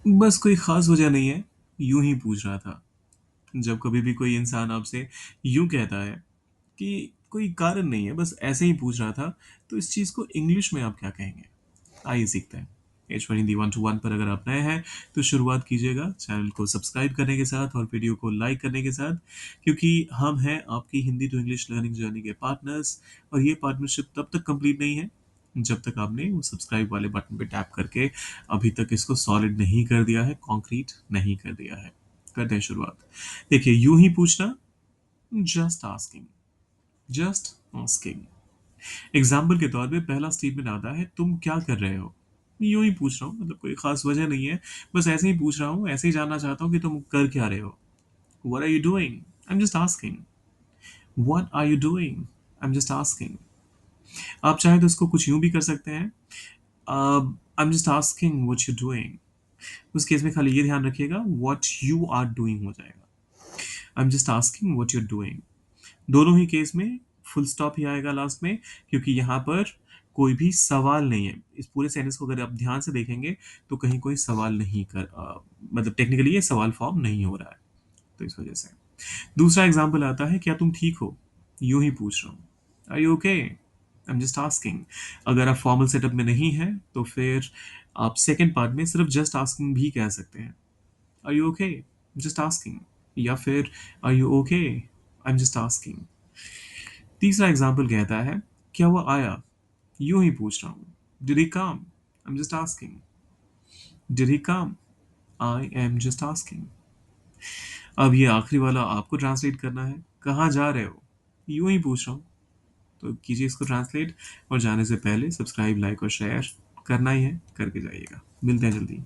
बस कोई ख़ास वजह नहीं है, यूँ ही पूछ रहा था। जब कभी भी कोई इंसान आपसे यूँ कहता है कि कोई कारण नहीं है, बस ऐसे ही पूछ रहा था, तो इस चीज़ को इंग्लिश में आप क्या कहेंगे? आइए सीखते हैं। H1 हिंदी 1 to 1 पर अगर आप नए हैं, तो शुरुआत कीजिएगा चैनल को सब्सक्राइब करने के साथ और वीडियो को लाइक करने के साथ, क्योंकि हम हैं आपकी Hindi to English learning journey के पार्टनर्स और ये पार्टनरशिप तब तक कंप्लीट नहीं है, जब तक आपने वो सब्सक्राइब वाले बटन पे टैप करके अभी तक इसको सॉलिड नहीं कर दिया है, कॉन्क्रीट नहीं कर दिया है। करते हैं शुरुआत। देखिए, यूं ही पूछना, just asking, just asking. Example के तौर पे पहला स्टेटमेंट आता है, तुम क्या कर रहे हो? यूं ही पूछ रहा हूँ, मतलब कोई खास वजह नहीं है, बस ऐसे ही पूछ रहा हूँ, ऐसे ही जानना चाहता हूँ कि तुम कर क्या रहे हो। What are you doing? I'm just asking. What are you doing? I'm just asking. आप चाहें तो इसको कुछ यूं भी कर सकते हैं। I'm just asking what you're doing. उस केस में खाली ये ध्यान रखिएगा, what you are doing हो जाएगा। I'm just asking what you're doing. दोनों ही केस में फुल स्टॉप ही आएगा लास्ट में, क्योंकि यहाँ पर कोई भी सवाल नहीं है। इस पूरे सेंटेंस को अगर आप ध्यान से देखेंगे तो कहीं कोई सवाल नहीं मतलब टेक्निकली ये सवाल फॉर्म नहीं हो रहा है, तो इस वजह से। दूसरा एग्जाम्पल आता है, क्या तुम ठीक हो? यूं ही पूछ रहा हूँ, are you okay? I am just asking. अगर आप फॉर्मल सेटअप में नहीं हैं तो फिर आप सेकेंड पार्ट में सिर्फ जस्ट आस्किंग भी कह सकते हैं, are you okay? Just asking. या फिर are you okay? I am just asking. तीसरा एग्जाम्पल कहता है, क्या वो आया? यूं ही पूछ रहा हूँ, did he come? I am just asking. Did he come? I am just asking. अब ये आखिरी वाला आपको ट्रांसलेट करना है, कहाँ जा रहे हो? यूं ही पूछ रहा हूँ, तो कीजिए इसको ट्रांसलेट। और जाने से पहले सब्सक्राइब, लाइक और शेयर करना ही है, करके जाइएगा। मिलते हैं जल्दी।